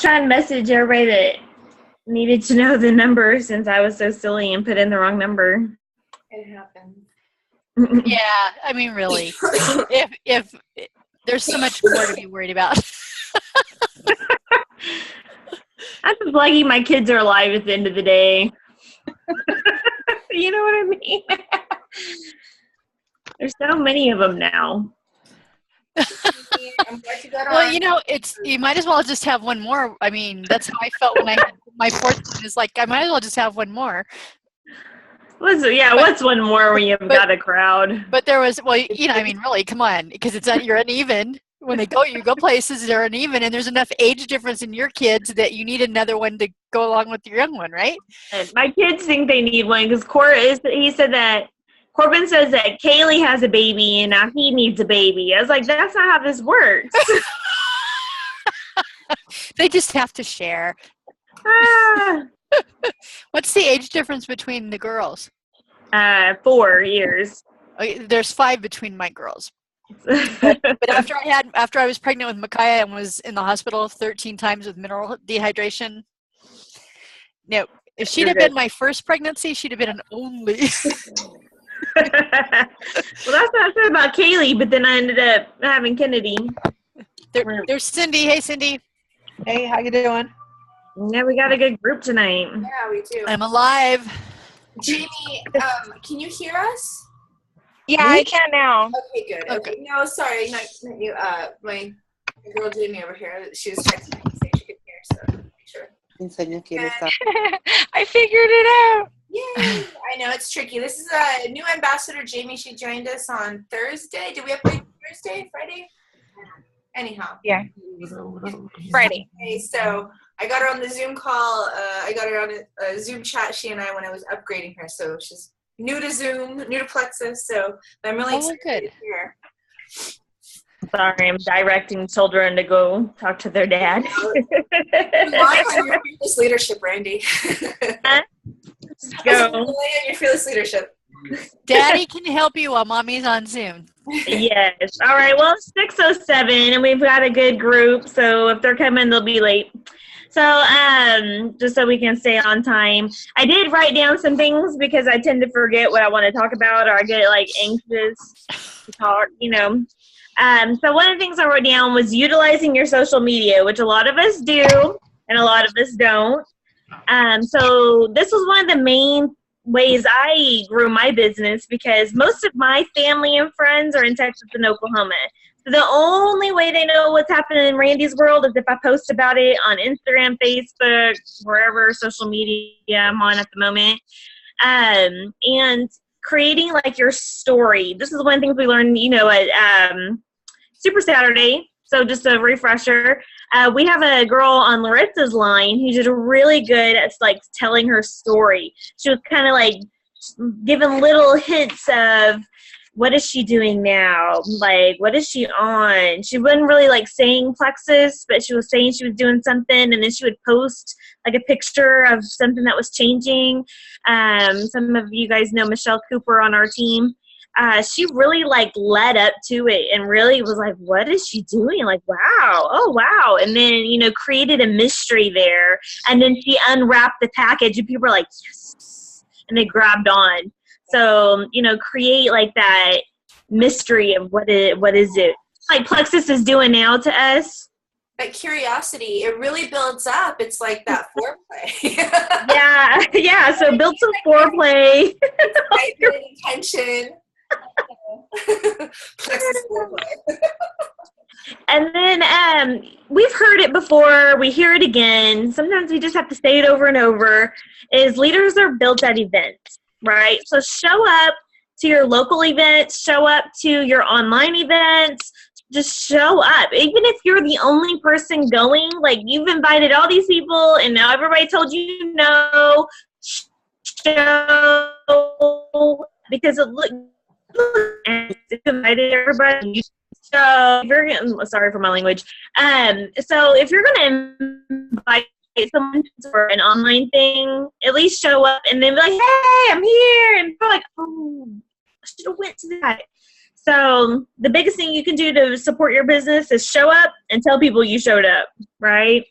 trying to message everybody that needed to know the number since I was so silly and put in the wrong number. It happens. Yeah, I mean, really. if there's so much more to be worried about. I'm just lucky my kids are alive at the end of the day. You know what I mean? There's so many of them now. Well, you might as well just have one more. I mean, that's how I felt when I had my fourth one. Is like, I might as well just have one more. What's one more when you've got a crowd? But there was, I mean, really, come on, because you're uneven. When you go places, they're uneven, and there's enough age difference in your kids that you need another one to go along with your young one, right? My kids think they need one because Corbin says that Kaylee has a baby and now he needs a baby. I was like, that's not how this works. They just have to share. What's the age difference between the girls? 4 years. There's 5 between my girls. But after I was pregnant with Micaiah and was in the hospital 13 times with mineral dehydration. No, if she'd have been my first pregnancy, she'd have been an only. Well, that's what I said about Kaylee, but then I ended up having Kennedy. There's Cindy. Hey, Cindy. Hey, how you doing? Yeah, we got a good group tonight. Yeah, we do. I'm alive. Jamie, can you hear us? Yeah, I can now. Okay, good. Okay. No, sorry, not you. My girl Jamie over here, she was texting me saying she could hear, so make sure. I figured it out. Yay! I know it's tricky. This is a new ambassador, Jamie. She joined us on Thursday. Did we update Thursday, Friday? Anyhow. Yeah. Friday. Okay, so I got her on the Zoom call. I got her on a Zoom chat, she and I, when I was upgrading her. So she's new to Zoom, new to Plexus. So I'm really excited to hear. Sorry, I'm directing children to go talk to their dad. Rely on your fearless leadership, Randy. Let's go. Rely on your fearless leadership. Daddy can help you while Mommy's on Zoom. Yes. All right. Well, it's 6:07, and we've got a good group. So if they're coming, they'll be late. So just so we can stay on time. I did write down some things because I tend to forget what I want to talk about, or I get anxious to talk, So one of the things I wrote down was utilizing your social media, which a lot of us do and a lot of us don't. So this was one of the main ways I grew my business because most of my family and friends are in Texas and Oklahoma. So the only way they know what's happening in Randy's world is if I post about it on Instagram, Facebook, wherever social media I'm on at the moment. And creating your story. This is one of the things we learned, at Super Saturday. So just a refresher. We have a girl on Laritza's line who did really good at telling her story. She was kind of giving little hints of what is she doing now? What is she on? She wasn't really saying Plexus, but she was saying she was doing something, and then she would post a picture of something that was changing. Some of you guys know Michelle Cooper on our team. She really led up to it and really was what is she doing? Wow. Oh, wow. And then, created a mystery there. And then she unwrapped the package and people were like, yes. And they grabbed on. So, create that mystery of what is it? Plexus is doing now to us. That curiosity, it really builds up. It's like that foreplay. Yeah. So build some foreplay. Intention. And then we've heard it before, we hear it again, sometimes we just have to say it over and over, is leaders are built at events, right? So show up to your local events, show up to your online events, just show up. Even if you're the only person going, you've invited all these people and now everybody told you no, show, because and invited everybody. So sorry for my language. So if you're gonna invite someone for an online thing, at least show up and then be hey, I'm here, and they're oh, I should have went to that. So the biggest thing you can do to support your business is show up and tell people you showed up, right?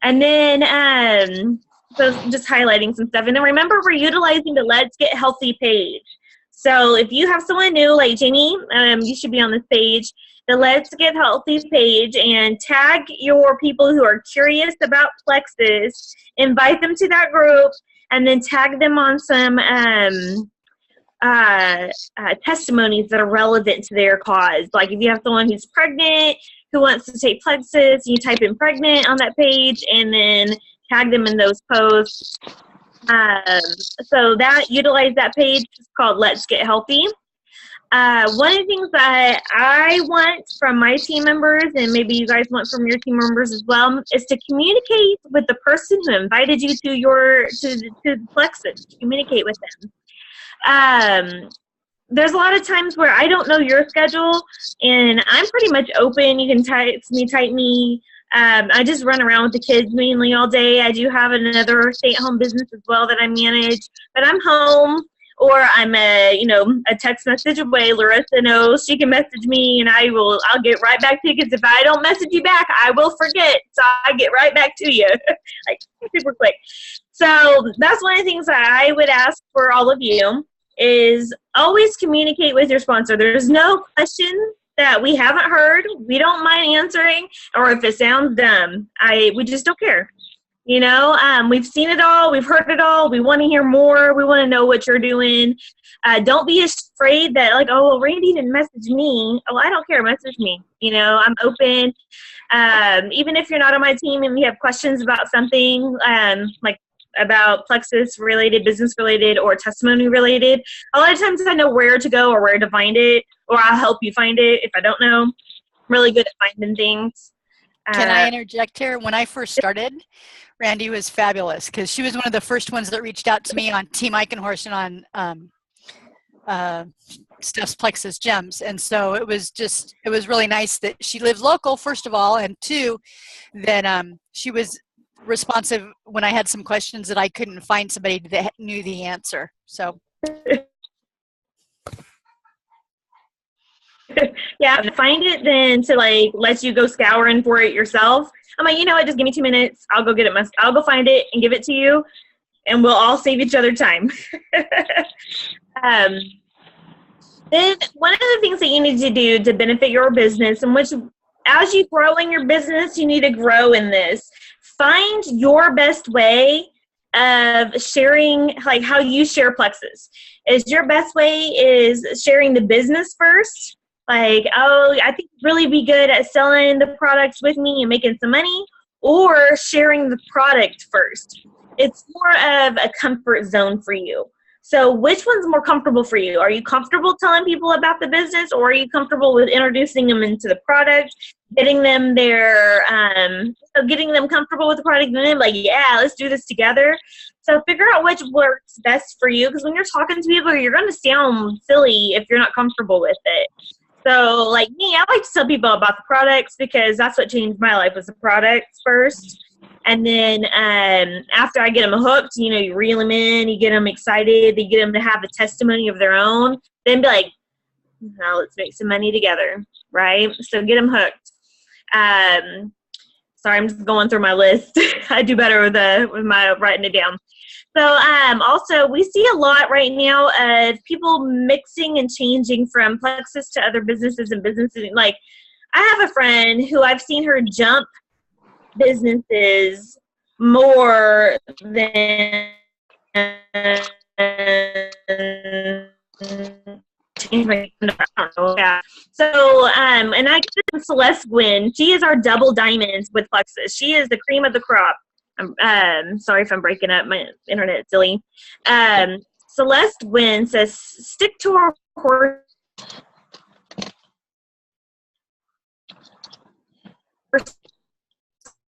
And then, so just highlighting some stuff. And then remember, we're utilizing the Let's Get Healthy page. So if you have someone new, like Jamie, you should be on this page, the Let's Get Healthy page, and tag your people who are curious about Plexus, invite them to that group, and then tag them on some testimonies that are relevant to their cause. Like if you have someone who's pregnant, who wants to take Plexus, you type in pregnant on that page and then tag them in those posts. So utilize that page. It's called Let's Get Healthy. One of the things that I want from my team members, and maybe you guys want from your team members as well, is to communicate with the person who invited you to Plexus. Communicate with them. There's a lot of times where I don't know your schedule, and I'm pretty much open. You can type me. I just run around with the kids mainly all day. I do have another stay-at-home business as well that I manage, but I'm home, or I'm a text message away. Larissa knows she can message me, and I'll get right back to you, because if I don't message you back, I will forget. So I get right back to you, like super quick. So that's one of the things that I would ask for all of you, is always communicate with your sponsor. There's no question that we haven't heard, we don't mind answering, or if it sounds dumb, we just don't care. We've seen it all, we've heard it all, we want to hear more, we want to know what you're doing. Don't be afraid that Randy didn't message me. I don't care, message me. I'm open. Even if you're not on my team and you have questions about something, about Plexus related, business related, or testimony related, a lot of times I know where to go or where to find it, or I'll help you find it if I don't know. I'm really good at finding things. Can I interject here? When I first started, Randy was fabulous, because she was one of the first ones that reached out to me on Team Eichenhorst and on Steph's Plexus Gems. And so it was really nice that she lived local, first of all, and two, that she was responsive when I had some questions that I couldn't find somebody that knew the answer. So yeah, find it then to let you go scouring for it yourself. I'm like, what, just give me 2 minutes, I'll go get it I'll go find it and give it to you, and we'll all save each other time. Then one of the things that you need to do to benefit your business, and which as you grow in your business, you need to grow in this. Find your best way of sharing, how you share Plexus. Is your best way is sharing the business first? I think really be good at selling the products with me and making some money, or sharing the product first. It's more of a comfort zone for you. So which one's more comfortable for you? Are you comfortable telling people about the business, or are you comfortable with introducing them into the product, getting them getting them comfortable with the product, and then yeah, let's do this together. So figure out which works best for you, because when you're talking to people, you're going to sound silly if you're not comfortable with it. So like me, I like to tell people about the products, because that's what changed my life, was the products first. And then after I get them hooked, you reel them in, you get them excited, you get them to have a testimony of their own, then be like, now let's make some money together, right? So get them hooked. Sorry, I'm just going through my list. I do better with my writing it down. So also, we see a lot right now of people mixing and changing from Plexus to other businesses and businesses. I have a friend who I've seen her jump businesses more than So and I get Celeste Gwynn. She is our double diamond with Plexus. She is the cream of the crop. Sorry if I'm breaking up, my internet silly. Celeste Gwynn says, stick to our horse.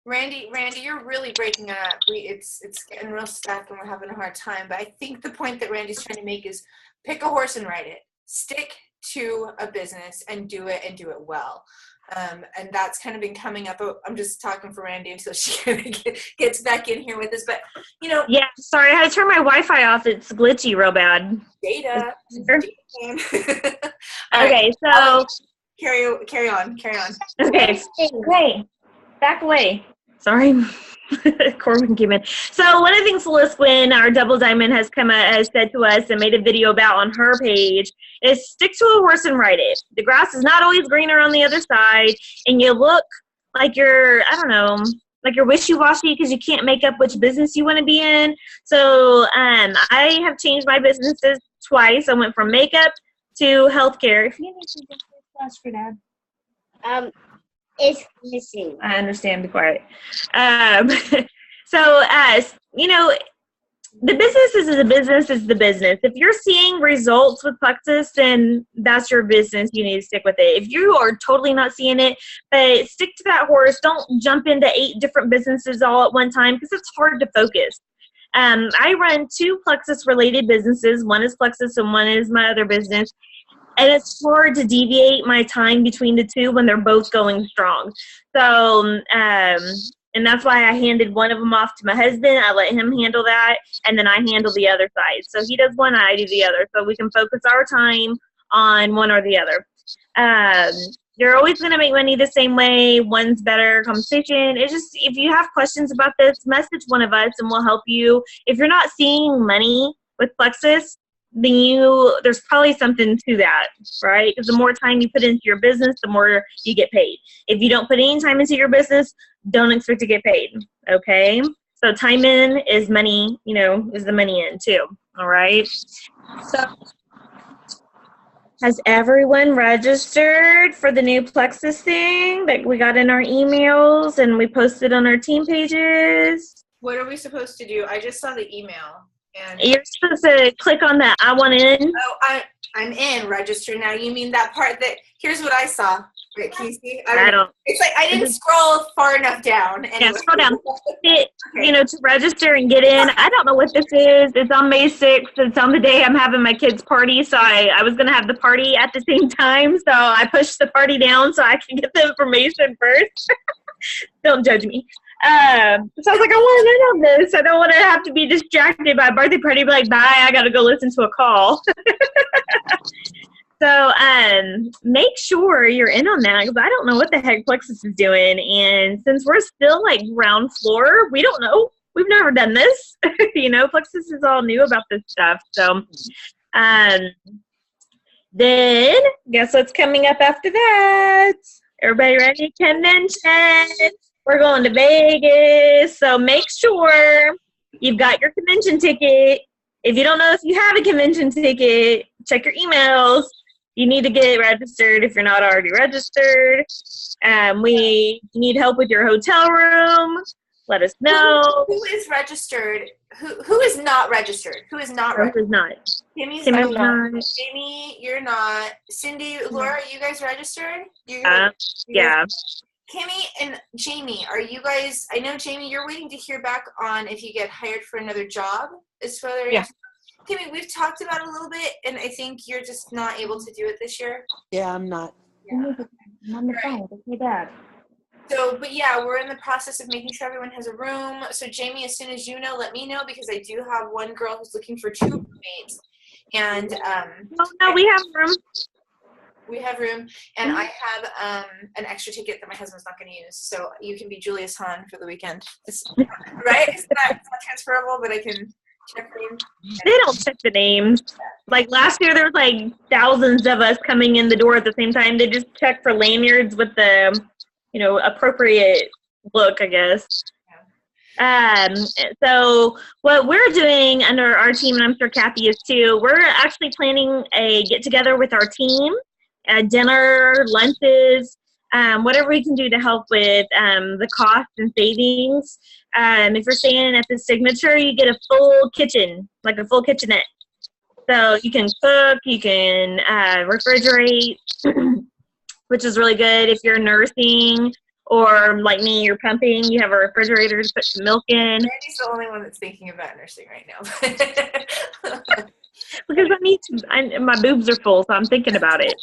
Randy, you're really breaking up. It's getting real stuck and we're having a hard time. But I think the point that Randy's trying to make is pick a horse and ride it. Stick to a business and do it well. And that's kind of been coming up. I'm just talking for Randy until she kind of gets back in here with us. But, Yeah, sorry, I had to turn my Wi-Fi off. It's glitchy real bad. Data. Okay, so. Carry on. Okay, hey, back away. Sorry. Corbin came in. So one of the things Liz Quinn, our Double Diamond, has said to us and made a video about on her page is stick to a horse and ride it. The grass is not always greener on the other side, and you look like you're, I don't know, like you're wishy-washy because you can't make up which business you want to be in. So I have changed my businesses twice. I went from makeup to healthcare. If you need to just ask for Dad. It's missing. I understand. Be quiet. So, you know, the business is the business is the business. If you're seeing results with Plexus, then that's your business. You need to stick with it. If you are totally not seeing it, but stick to that horse. Don't jump into 8 different businesses all at one time because it's hard to focus. I run 2 Plexus-related businesses. One is Plexus and one is my other business. And it's hard to deviate my time between the 2 when they're both going strong. So, and that's why I handed one of them off to my husband. I let him handle that, and then I handle the other side. So he does one, I do the other. So we can focus our time on one or the other. You're always going to make money the same way. One's better conversation. It's just, if you have questions about this, message one of us and we'll help you. If you're not seeing money with Plexus, then there's probably something to that, right? Because the more time you put into your business, the more you get paid. If you don't put any time into your business, don't expect to get paid, okay? So time in is money, you know, is the money in too, all right? So has everyone registered for the new Plexus thing that we got in our emails and we posted on our team pages? What are we supposed to do? I just saw the email. And You're supposed to click on that I want in. oh, I'm in register now. You mean that part that, here's what I saw. Wait, can you see? I don't. It's like I didn't scroll far enough down. Anyway. Yeah, scroll down. Okay. You know, to register and get in. I don't know what this is. It's on May 6th. It's on the day I'm having my kids' party. So I was going to have the party at the same time. So I pushed the party down so I can get the information first. Don't judge me. So I was like, I want to learn on this. I don't want to have to be distracted by a birthday party. Be like, bye, I got to go listen to a call. So make sure you're in on that because I don't know what the heck Plexus is doing. And since we're still like ground floor, we don't know. We've never done this. You know, Plexus is all new about this stuff. So then guess what's coming up after that? Everybody ready? Convention. We're going to Vegas. So make sure you've got your convention ticket. If you don't know if you have a convention ticket, check your emails. You need to get registered if you're not already registered. We need help with your hotel room. Let us know. Who is registered? Who is not registered? Who is not registered? Who's not? Timmy's Timmy's not. not. Jamie, you're not. Cindy, Laura, are you guys registered? Yeah. Kimmy and Jamie, are you guys, I know Jamie, you're waiting to hear back on if you get hired for another job. Is whether Yeah. Kimmy, we've talked about it a little bit, and I think you're just not able to do it this year. Yeah, I'm not. Yeah. I'm on the phone. That's my dad. So, but yeah, we're in the process of making sure everyone has a room. So Jamie, as soon as you know, let me know because I do have one girl who's looking for 2 roommates. And Oh, no, we have room. we have room, and I have an extra ticket that my husband's not going to use. So you can be Julius Hahn for the weekend. It's, right? It's not transferable, but I can check for you. They don't check the names. Like last year, there was like thousands of us coming in the door at the same time. They just check for lanyards with the, you know, appropriate look, I guess. So what we're doing under our team, and I'm sure Kathy is too, we're actually planning a get-together with our team, dinner, lunches, whatever we can do to help with the cost and savings. If you're staying at the Signature, you get a full kitchen, like a full kitchenette. So you can cook, you can refrigerate, which is really good if you're nursing. Or like me, you're pumping, you have a refrigerator to put some milk in. Randy's the only one that's thinking about nursing right now. Because I need to, my boobs are full, so I'm thinking about it.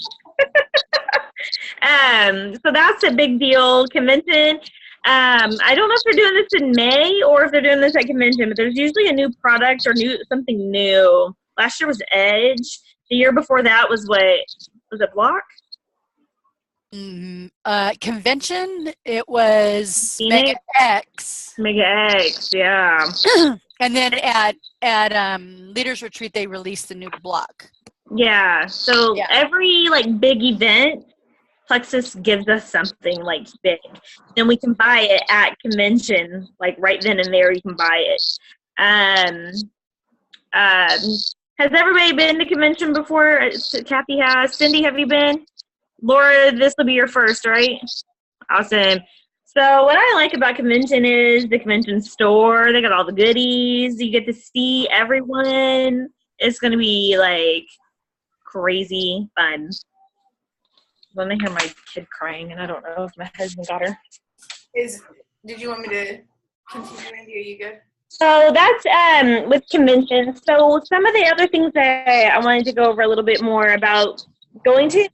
So that's a big deal. Convention. I don't know if they're doing this in May or if they're doing this at convention, but there's usually a new product or something new. Last year was Edge. The year before that was what? Was it Block? Convention, it was Phoenix? Mega X. Mega X, yeah. And then at Leaders Retreat, they released the new block. Yeah. So Yeah. every like big event, Plexus gives us something like big. Then we can buy it at convention, like right then and there you can buy it. Has everybody been to convention before? Kathy has. Cindy, have you been? Laura, this will be your first, right? Awesome. So what I like about convention is the convention store. They got all the goodies. You get to see everyone. It's going to be like crazy fun. When I hear my kid crying, and I don't know if my husband got her. Did you want me to continue, Randy? Are you good? So that's with convention. So some of the other things that I wanted to go over a little bit more about going to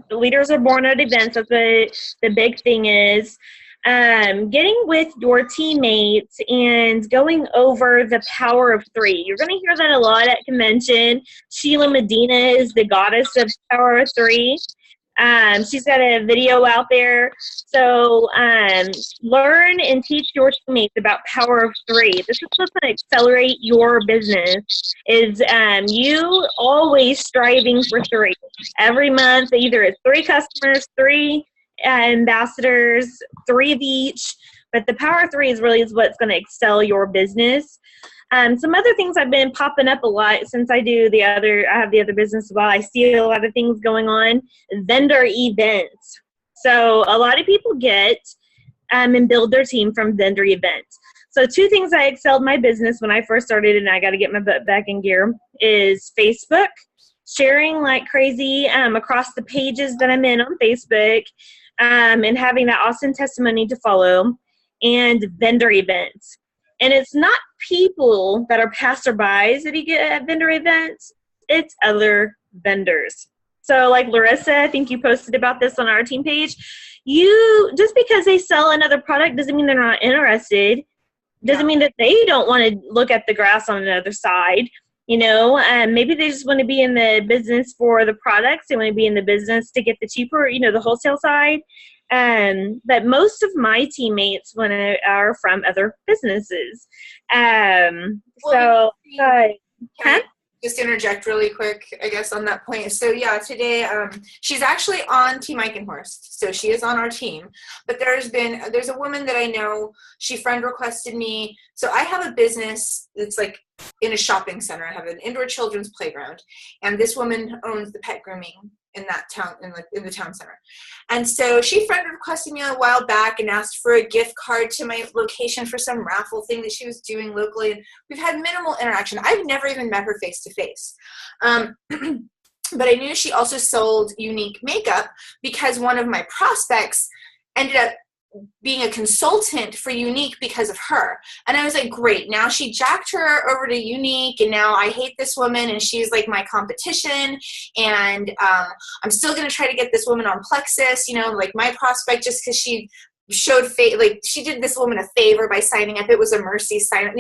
the leaders are born at events. That's the big thing is getting with your teammates and going over the power of three. You're going to hear that a lot at convention. Sheila Medina is the goddess of power of three. She's got a video out there. So learn and teach your teammates about power of three. This is what's going to accelerate your business is you always striving for three. Every month, either it's 3 customers, 3 ambassadors, 3 of each. But the power of three is what's going to excel your business. Some other things have been popping up a lot since I have the other business as well. I see a lot of things going on. Vendor events. So a lot of people get and build their team from vendor events. So 2 things I excelled my business when I first started, and I got to get my butt back in gear, is Facebook, sharing like crazy across the pages that I'm in on Facebook, and having that awesome testimony to follow, and vendor events. And it's not people that are passerbys that you get at vendor events. It's other vendors. So like Larissa, I think you posted about this on our team page. Just because they sell another product doesn't mean they're not interested. Doesn't mean that they don't want to look at the grass on the other side. Maybe they just want to be in the business for the products. They want to be in the business to get the cheaper, the wholesale side. But most of my teammates are from other businesses. Can I just interject really quick, I guess, on that point? So yeah, today she's actually on Team Eichenhorst, so she is on our team. But there's a woman that I know. She friend requested me. So I have a business that's like in a shopping center. I have an indoor children's playground, and this woman owns the pet grooming in that town, in the town center. And so she friend requested me a while back and asked for a gift card to my location for some raffle thing that she was doing locally. And we've had minimal interaction. I've never even met her face to face. But I knew she also sold unique makeup because one of my prospects ended up being a consultant for Unique because of her. And I was like, great, now she jacked her over to Unique, and now I hate this woman, and she's like my competition, and I'm still going to try to get this woman on Plexus, like my prospect, just because she showed she did this woman a favor by signing up. It was a mercy sign up.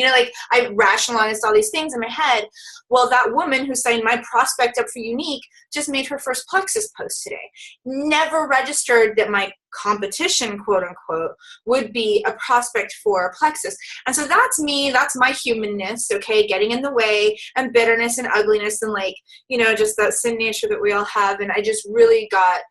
I rationalized all these things in my head. Well, that woman who signed my prospect up for Unique just made her first Plexus post today. Never registered that my competition, quote unquote, would be a prospect for Plexus. And so that's me. That's my humanness, okay, getting in the way, and bitterness and ugliness, and just that sin nature that we all have. And I just really got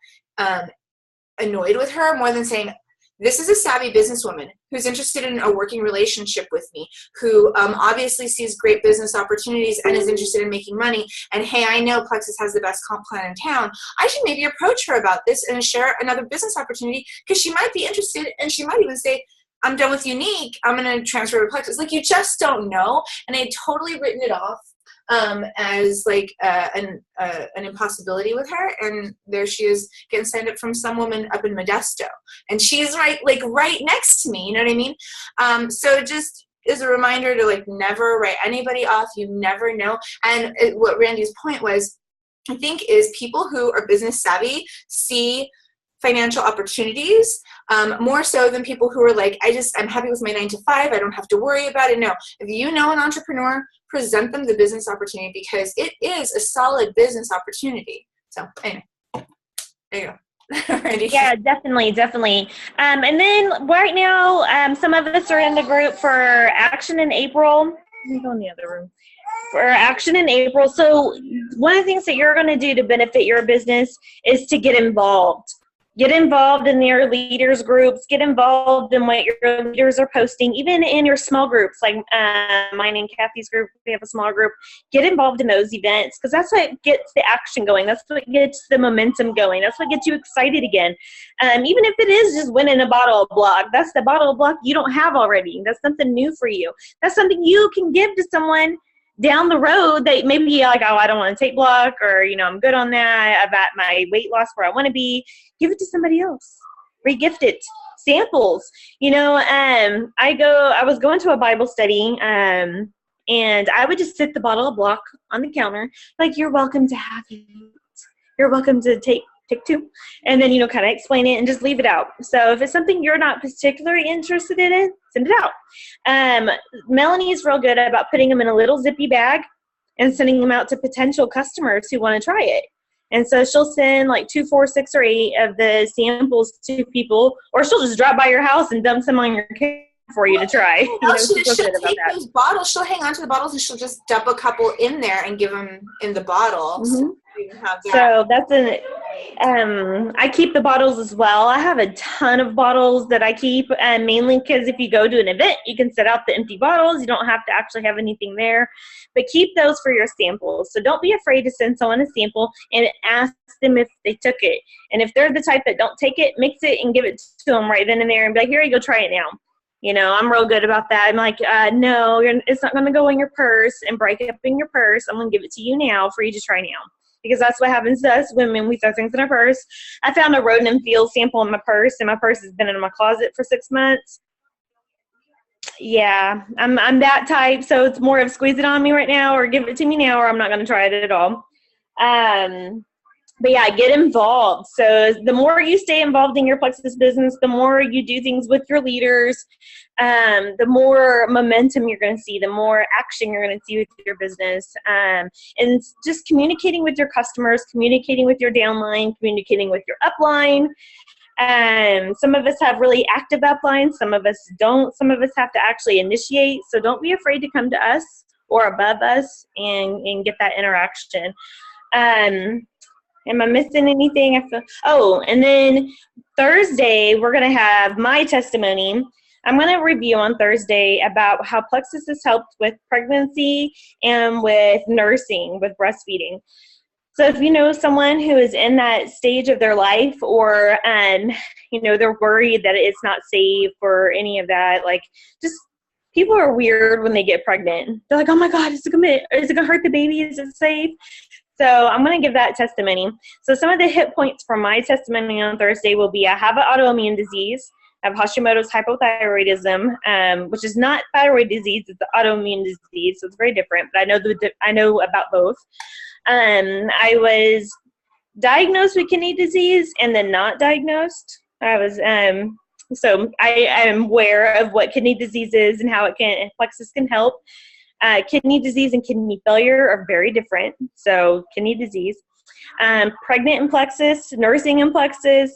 annoyed with her more than saying, this is a savvy businesswoman who's interested in a working relationship with me, who obviously sees great business opportunities and is interested in making money. And hey, I know Plexus has the best comp plan in town. I should maybe approach her about this and share another business opportunity, because she might be interested, and she might even say, I'm done with Unique, I'm going to transfer to Plexus. You just don't know. And I had totally written it off as an impossibility with her, and there she is getting signed up from some woman up in Modesto, and she's right next to me, you know what I mean? So just as a reminder to never write anybody off. You never know. And what Randy's point was, I think, is people who are business savvy see financial opportunities more so than people who are I'm happy with my 9 to 5. I don't have to worry about it. No, if you know an entrepreneur, present them the business opportunity, because it is a solid business opportunity. So anyway, there you go. Randy? Yeah, definitely. And then right now, some of us are in the group for Action in April. Let me go in the other room. For Action in April. So one of the things that you're going to do to benefit your business is to get involved. Get involved in your leaders groups. Get involved in what your leaders are posting, even in your small groups, like mine and Kathy's group. We have a small group. Get involved in those events because that's what gets the action going. That's what gets the momentum going. That's what gets you excited again. Even if it is just winning a bottle of block, that's the bottle of block you don't have already. That's something new for you. That's something you can give to someone down the road that maybe you're like, oh, I don't want to take block, or, I'm good on that. I've got my weight loss where I want to be. Give it to somebody else. Regift it. Samples. I was going to a Bible study, and I would just sit the bottle of block on the counter. Like, you're welcome to have it. You're welcome to take two. And then, kind of explain it and just leave it out. So if it's something you're not particularly interested in, send it out. Melanie's real good about putting them in a little zippy bag and sending them out to potential customers who want to try it. And so she'll send like 2, 4, 6, or 8 of the samples to people, or she'll just drop by your house and dump some on your counter for you to try. She'll take those bottles, she'll hang on to the bottles, and she'll just dump a couple in there and give them in the bottle. Mm-hmm. So that's I keep the bottles as well. I have a ton of bottles that I keep, mainly because if you go to an event, you can set out the empty bottles. You don't have to actually have anything there, but keep those for your samples. So don't be afraid to send someone a sample and ask them if they took it. And if they're the type that don't take it, mix it and give it to them right then and there and be like, here you go, try it now. I'm real good about that. I'm like, no, it's not going to go in your purse and break up in your purse. I'm going to give it to you now for you to try now. Because that's what happens to us women. We throw things in our purse. I found a Rodin and Field sample in my purse, and my purse has been in my closet for 6 months. Yeah, I'm that type, so it's more of squeeze it on me right now or give it to me now, or I'm not going to try it at all. But yeah, get involved. So the more you stay involved in your Plexus business, the more you do things with your leaders, the more momentum you're going to see, the more action you're going to see with your business. And just communicating with your customers, communicating with your downline, communicating with your upline. Some of us have really active uplines. Some of us don't. Some of us have to actually initiate. So don't be afraid to come to us or above us and get that interaction. Am I missing anything? And then Thursday, we're going to have my testimony. I'm going to review on Thursday about how Plexus has helped with pregnancy and with nursing, with breastfeeding. So if you know someone who is in that stage of their life or, they're worried that it's not safe or any of that, just people are weird when they get pregnant. They're like, oh my God, is it going to hurt the baby? Is it safe? So I'm going to give that testimony. So some of the hit points from my testimony on Thursday will be I have an autoimmune disease. I have Hashimoto's hypothyroidism, which is not thyroid disease. It's the autoimmune disease, so it's very different. But I know about both. I was diagnosed with kidney disease and then not diagnosed. So I am aware of what kidney disease is and how Plexus can help. Kidney disease and kidney failure are very different. So kidney disease, pregnant in Plexus, nursing in Plexus.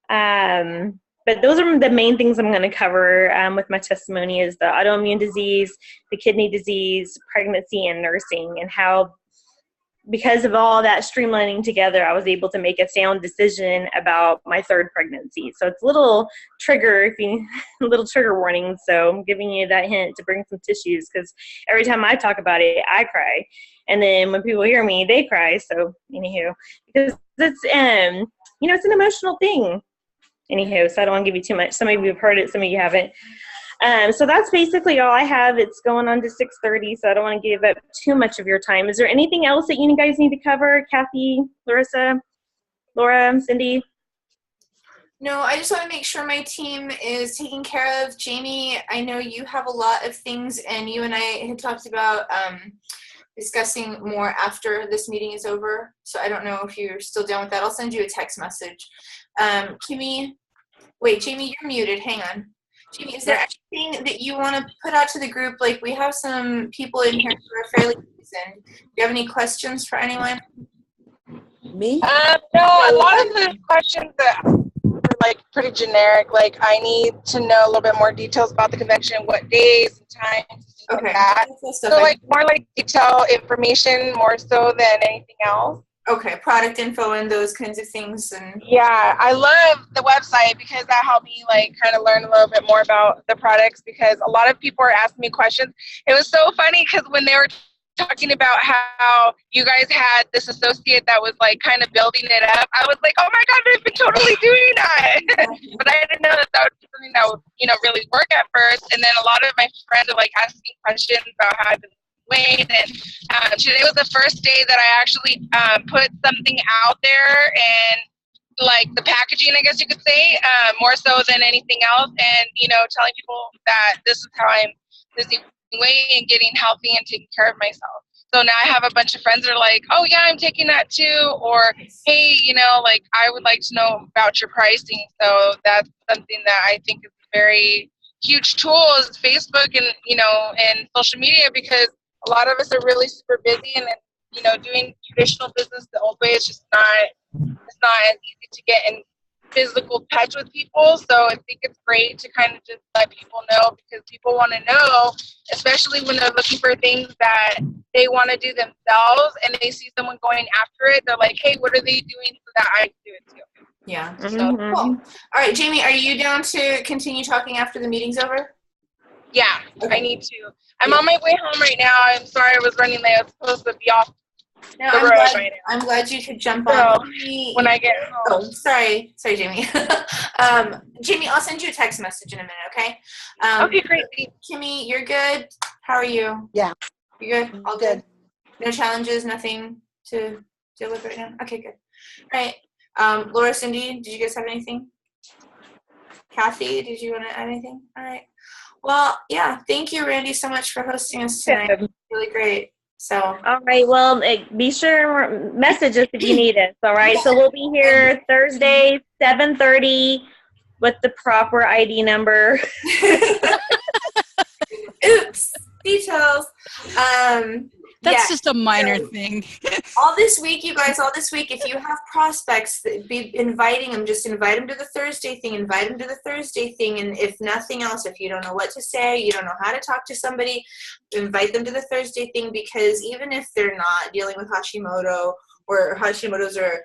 But those are the main things I'm going to cover with my testimony is the autoimmune disease, the kidney disease, pregnancy, and nursing, and how because of all that streamlining together, I was able to make a sound decision about my third pregnancy. So it's a little trigger warning. So I'm giving you that hint to bring some tissues because every time I talk about it, I cry. And then when people hear me, they cry. So anywho, because it's, it's an emotional thing. Anywho, so I don't want to give you too much. Some of you have heard it, some of you haven't. So that's basically all I have. It's going on to 6:30, so I don't want to give up too much of your time. Is there anything else that you guys need to cover? Kathy, Larissa, Laura, Cindy? No, I just want to make sure my team is taken care of. Jamie, I know you have a lot of things, and you and I had talked about discussing more after this meeting is over. So I don't know if you're still down with that. I'll send you a text message. Jamie, you're muted. Hang on. Jamie, is there anything that you want to put out to the group? Like, we have some people in here who are fairly seasoned. Do you have any questions for anyone? Me? No, a lot of the questions that are like pretty generic. Like, I need to know a little bit more details about the convention, what days and times, things Okay. like that. So, So, like, more like detail information more so than anything else. okay, product info and those kinds of things. And Yeah, I love the website because that helped me like kind of learn a little bit more about the products because a lot of people are asking me questions. It was so funny because when they were talking about how you guys had this associate that was like kind of building it up, I was like, oh my God, they've been totally doing that. But I didn't know that that would be something that would, really work at first. And then a lot of my friends are like asking questions about how I've been weight. And today was the first day that I actually put something out there and like the packaging, I guess you could say, more so than anything else. And, telling people that this is how I'm losing weight and getting healthy and taking care of myself. So now I have a bunch of friends that are like, oh yeah, I'm taking that too. Or, hey, like I would like to know about your pricing. So that's something that I think is a very huge tool is Facebook and, and social media because a lot of us are really super busy and, doing traditional business the old way is just not as easy to get in physical touch with people. So I think it's great to kind of just let people know because people want to know, especially when they're looking for things that they want to do themselves and they see someone going after it. They're like, hey, what are they doing so that I can do it too? yeah. Mhm. Cool. All right, Jamie, are you down to continue talking after the meeting's over? Yeah, Okay. I need to. I'm on my way home right now. I'm sorry I was running late. I was supposed to be off No, the I'm road glad, right now. I'm glad you could jump So, on. when I get home. Oh, sorry, Jamie. Jamie, I'll send you a text message in a minute, okay? Okay, great. Kimmy, you're good? How are you? Yeah. You good? All good? No challenges, nothing to deal with right now? Okay, good. All right. Laura, Cindy, did you guys have anything? Kathy, did you want to add anything? All right. Well, yeah, thank you, Randy, so much for hosting us tonight. Really great. So, All right. Well, be sure and message us if you need us. All right. So we'll be here Thursday, 7:30, with the proper ID number. oops, details. That's just a minor thing. All this week, you guys, if you have prospects, be inviting them. Just invite them to the Thursday thing. And if nothing else, if you don't know what to say, you don't know how to talk to somebody, invite them to the Thursday thing because even if they're not dealing with Hashimoto or Hashimoto's or,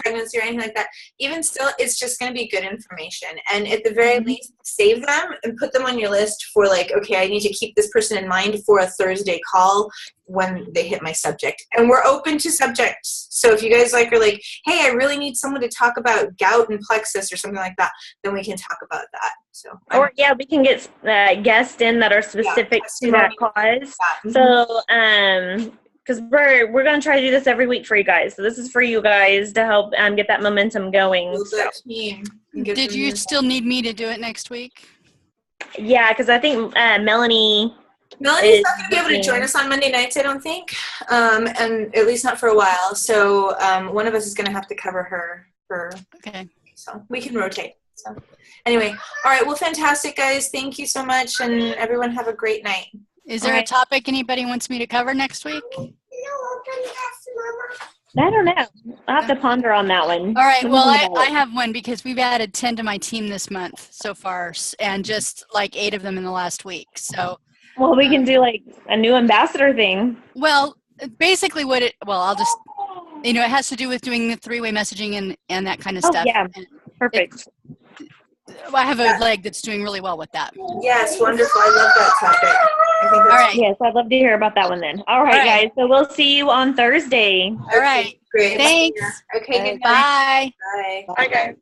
pregnancy or anything like that, even still, it's just going to be good information. And at the very least, save them and put them on your list for like, okay, I need to keep this person in mind for a Thursday call when they hit my subject. And we're open to subjects. So if you guys are like, hey, I really need someone to talk about gout and plexus or something like that, then we can talk about that. So, Or we can get guests in that are specific to that cause. So, because we're going to try to do this every week for you guys. So this is for you guys to help get that momentum going. So. Did you still need me to do it next week? Yeah, because I think Melanie's not going to be able to join us on Monday nights, I don't think, and at least not for a while. So one of us is going to have to cover her. Okay. So we can rotate. So anyway, all right. Well, fantastic, guys. Thank you so much, and everyone have a great night. Is there a topic anybody wants me to cover next week? I don't know. I'll have to ponder on that one. All right. Well, I have one because we've added 10 to my team this month so far, and just like 8 of them in the last week. So. Well, we can do like a new ambassador thing. Well, basically I'll just, it has to do with doing the 3-way messaging and that kind of stuff. Yeah, perfect. I have a leg that's doing really well with that. Yes, wonderful. I love that topic. I think All right. Yes, I'd love to hear about that one then. All right, guys. So we'll see you on Thursday. All right. Great. Thanks. Okay, good night. Bye. Bye. Bye, guys.